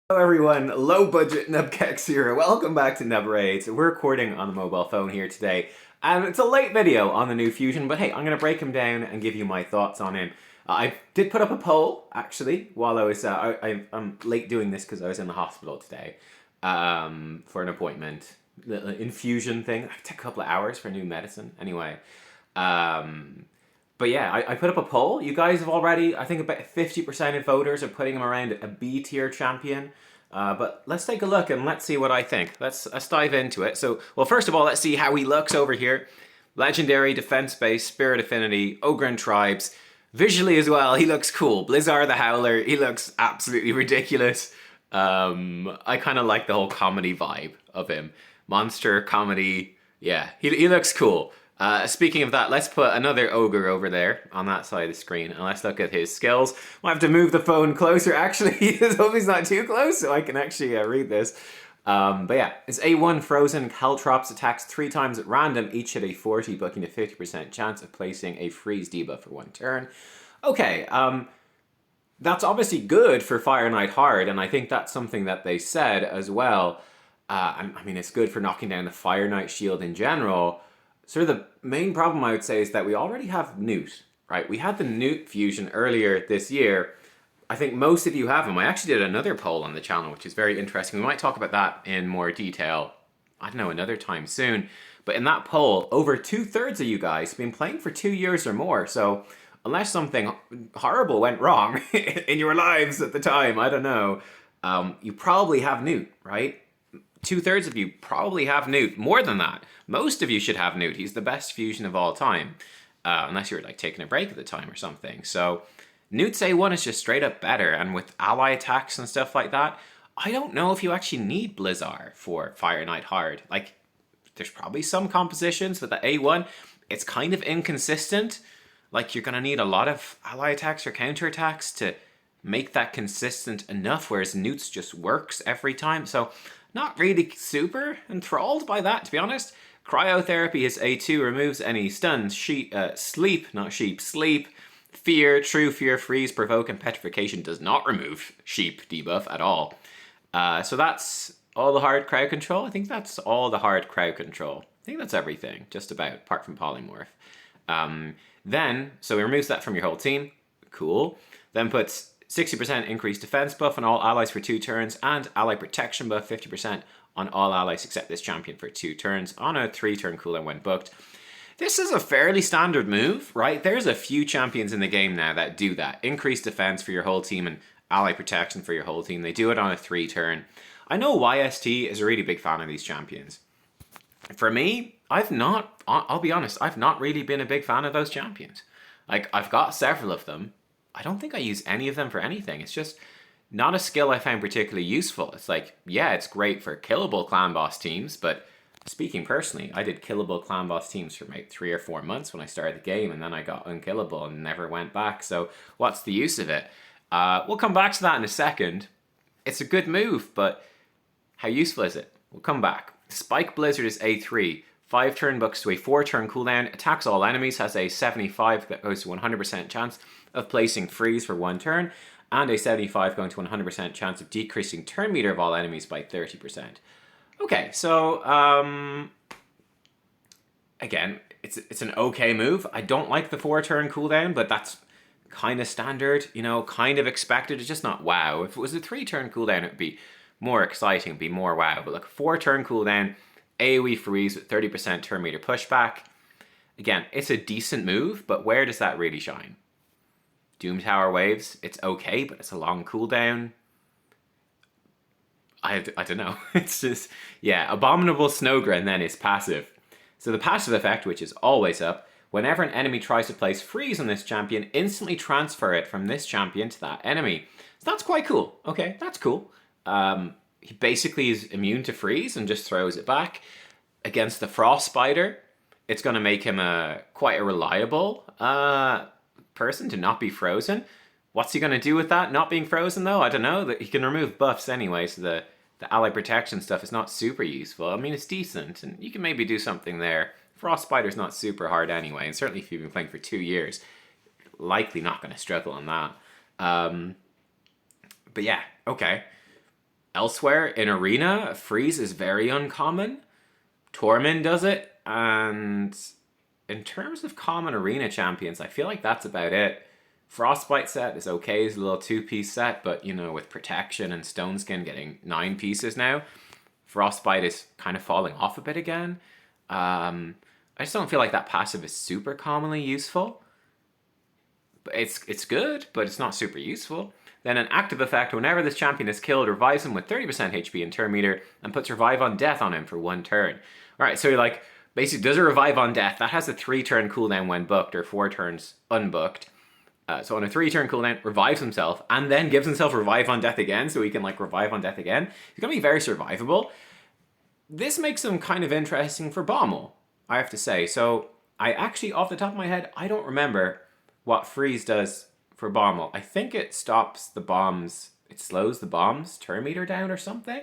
Hello everyone, low budget Nubkex here. Welcome back to Nub Raids. We're recording on the mobile phone here today, and it's a late video on the new Fusion, but hey, I'm gonna break him down and give you my thoughts on him. I did put up a poll actually while I was I'm late doing this because I was in the hospital today for an appointment, the infusion thing. It took a couple of hours for new medicine. Anyway, but yeah, I put up a poll. You guys have already, I think about 50% of voters are putting him around a B tier champion. But let's take a look and let's see what I think. Let's dive into it. So, well, first of all, let's see how he looks over here. Legendary, defense base, spirit affinity, Ogryn tribes. Visually as well, he looks cool. Blizzard the Howler, he looks absolutely ridiculous. I kind of like the whole comedy vibe of him. Monster comedy, yeah, he looks cool. Speaking of that, let's put another ogre over there on that side of the screen and let's look at his skills. I'll have to move the phone closer. Actually, I hope he's not too close so I can actually read this. But yeah, it's A1 Frozen Caltrops attacks 3 times at random, each at a 40, booking a 50% chance of placing a freeze debuff for 1 turn. Okay, that's obviously good for Fire Knight Hard, and I think that's something that they said as well. I mean, it's good for knocking down the Fire Knight shield in general. Sort of the main problem I would say is that we already have Newt, right? We had the Newt fusion earlier this year. I think most of you have him. I actually did another poll on the channel, which is very interesting. We might talk about that in more detail, I don't know, another time soon. But in that poll, over 2/3 of you guys have been playing for 2 years or more. So unless something horrible went wrong in your lives at the time, I don't know, you probably have Newt, right? 2/3 of you probably have Newt. More than that, most of you should have Newt. He's the best fusion of all time, unless you're like taking a break at the time or something. So Newt's A1 is just straight up better, and with ally attacks and stuff like that, I don't know if you actually need Blizzard for Fire Knight Hard. Like, there's probably some compositions, but the A1, it's kind of inconsistent. Like, you're gonna need a lot of ally attacks or counter attacks to make that consistent enough, whereas Newt's just works every time. So not really super enthralled by that, to be honest. Cryotherapy is A2, removes any stuns, sleep, not sheep, sleep, fear, true fear, freeze, provoke, and petrification does not remove sheep debuff at all. So that's all the hard crowd control. I think that's all the hard crowd control. I think that's everything, just about, apart from polymorph. So it removes that from your whole team. Cool. Then puts 60% increased defense buff on all allies for 2 turns, and ally protection buff 50% on all allies except this champion for 2 turns on a 3-turn cooldown when booked. This is a fairly standard move, right? There's a few champions in the game now that do that. Increased defense for your whole team and ally protection for your whole team. They do it on a 3-turn. I know YST is a really big fan of these champions. For me, I'll be honest, I've not really been a big fan of those champions. Like, I've got several of them. I don't think I use any of them for anything. It's just not a skill I find particularly useful. It's like, yeah, it's great for killable clan boss teams, but speaking personally, I did killable clan boss teams for about 3 or 4 months when I started the game, and then I got unkillable and never went back. So what's the use of it? We'll come back to that in a second. It's a good move, but how useful is it? We'll come back. Spike Blizzard is A3. 5-turn books to a 4-turn cooldown, attacks all enemies, has a 75 that goes to 100% chance of placing freeze for 1 turn, and a 75 going to 100% chance of decreasing turn meter of all enemies by 30%. Okay, so again, it's an okay move. I don't like the 4-turn cooldown, but that's kind of standard, you know, kind of expected. It's just not wow. If it was a 3-turn cooldown, it would be more exciting, it'd be more wow. But like 4-turn cooldown, AoE freeze with 30% turn meter pushback. Again, it's a decent move, but where does that really shine? Doom Tower Waves, it's okay, but it's a long cooldown. I don't know. It's just, yeah, Abominable Snowgrin then is passive. So the passive effect, which is always up, whenever an enemy tries to place freeze on this champion, instantly transfer it from this champion to that enemy. So that's quite cool. Okay, that's cool. He basically is immune to freeze and just throws it back. Against the Frost Spider, it's going to make him quite a reliable person to not be frozen. What's he going to do with that, not being frozen though? I don't know. He can remove buffs anyway, so the ally protection stuff is not super useful. I mean, it's decent, and you can maybe do something there. Frost Spider's not super hard anyway, and certainly if you've been playing for 2 years, likely not going to struggle on that. But yeah, okay. elsewhere in Arena, freeze is very uncommon. Tormund does it, and in terms of common Arena champions, I feel like that's about it. Frostbite set is okay, it's a little 2-piece set, but you know, with Protection and Stone Skin getting 9 pieces now, Frostbite is kind of falling off a bit again. I just don't feel like that passive is super commonly useful. It's good, but it's not super useful. Then an active effect, whenever this champion is killed, revives him with 30% HP and turn meter, and puts Revive on Death on him for 1 turn. Alright, so you're like, basically does a Revive on Death. That has a 3-turn cooldown when booked, or 4 turns unbooked. So on a 3-turn cooldown, revives himself, and then gives himself Revive on Death again, so he can like Revive on Death again. He's gonna be very survivable. This makes him kind of interesting for Bommel, I have to say. So I actually, off the top of my head, I don't remember what freeze does for Bommel. I think it stops the bombs, it slows the bombs turn meter down or something.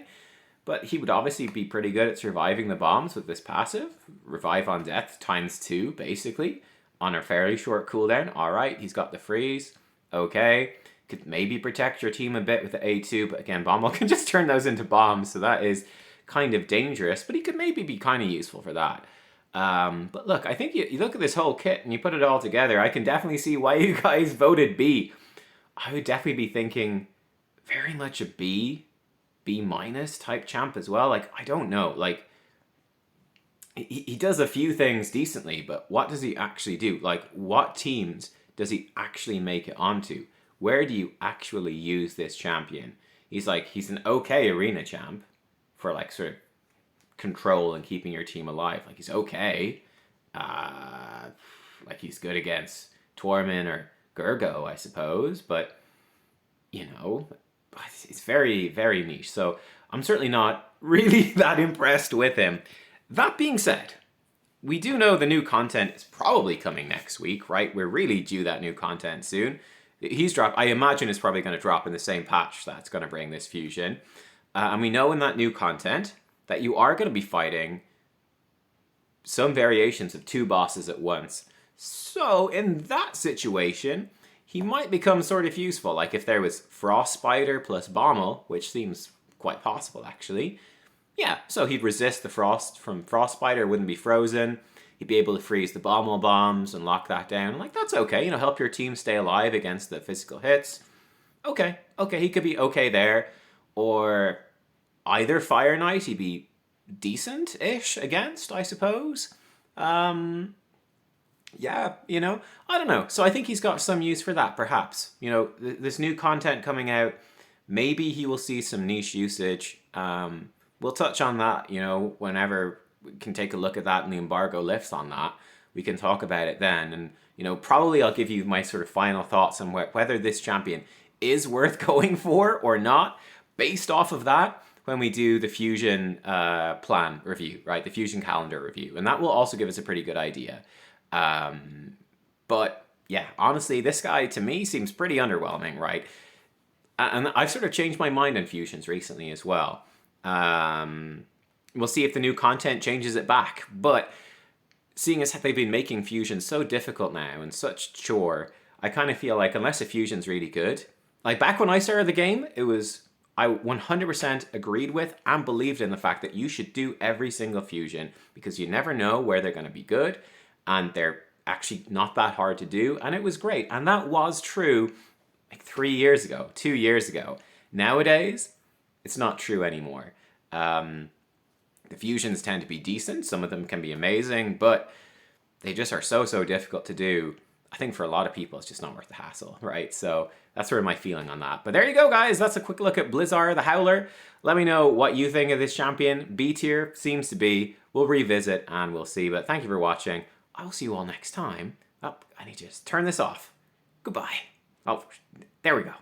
But he would obviously be pretty good at surviving the bombs with this passive. Revive on Death ×2, basically, on a fairly short cooldown. Alright, he's got the freeze. Okay. Could maybe protect your team a bit with the A2, but again, Bommel can just turn those into bombs, so that is kind of dangerous, but he could maybe be kind of useful for that. But look, I think you look at this whole kit and you put it all together, I can definitely see why you guys voted B. I would definitely be thinking very much a B minus type champ as well. Like, I don't know, like, he does a few things decently, but what does he actually do? Like, what teams does he actually make it onto? Where do you actually use this champion? He's an okay arena champ for like sort of control and keeping your team alive. Like, he's okay. Like, he's good against Tormund or Gergo, I suppose, but you know, it's very, very niche. So I'm certainly not really that impressed with him. That being said, we do know the new content is probably coming next week, right? We're really due that new content soon. He's dropped, I imagine it's probably going to drop in the same patch that's going to bring this fusion. And we know in that new content that you are going to be fighting some variations of 2 bosses at once. So in that situation, he might become sort of useful. Like if there was Frostbiter plus Bommel, which seems quite possible actually. Yeah, so he'd resist the frost from Frostbiter, wouldn't be frozen. He'd be able to freeze the Bommel bombs and lock that down. Like, that's okay, you know, help your team stay alive against the physical hits. Okay, he could be okay there. Or either Fire Knight, he'd be decent-ish against, I suppose. Yeah, you know, I don't know. So I think he's got some use for that, perhaps. You know, this new content coming out, maybe he will see some niche usage. We'll touch on that, you know, whenever we can take a look at that and the embargo lifts on that. We can talk about it then. And, you know, probably I'll give you my sort of final thoughts on whether this champion is worth going for or not, based off of that, when we do the Fusion plan review, right? The Fusion calendar review. And that will also give us a pretty good idea. But yeah, honestly, this guy to me seems pretty underwhelming, right? And I've sort of changed my mind on Fusions recently as well. We'll see if the new content changes it back. But seeing as they've been making Fusions so difficult now and such chore, I kind of feel like unless a Fusion's really good, like back when I started the game, I 100% agreed with and believed in the fact that you should do every single Fusion because you never know where they're going to be good and they're actually not that hard to do, and it was great. And that was true like 3 years ago, 2 years ago. Nowadays, it's not true anymore. The Fusions tend to be decent, some of them can be amazing, but they just are so difficult to do. I think for a lot of people, it's just not worth the hassle, right? So that's sort of my feeling on that. But there you go, guys. That's a quick look at Blizzard, the Howler. Let me know what you think of this champion. B tier seems to be. We'll revisit and we'll see. But thank you for watching. I will see you all next time. Oh, I need to just turn this off. Goodbye. Oh, there we go.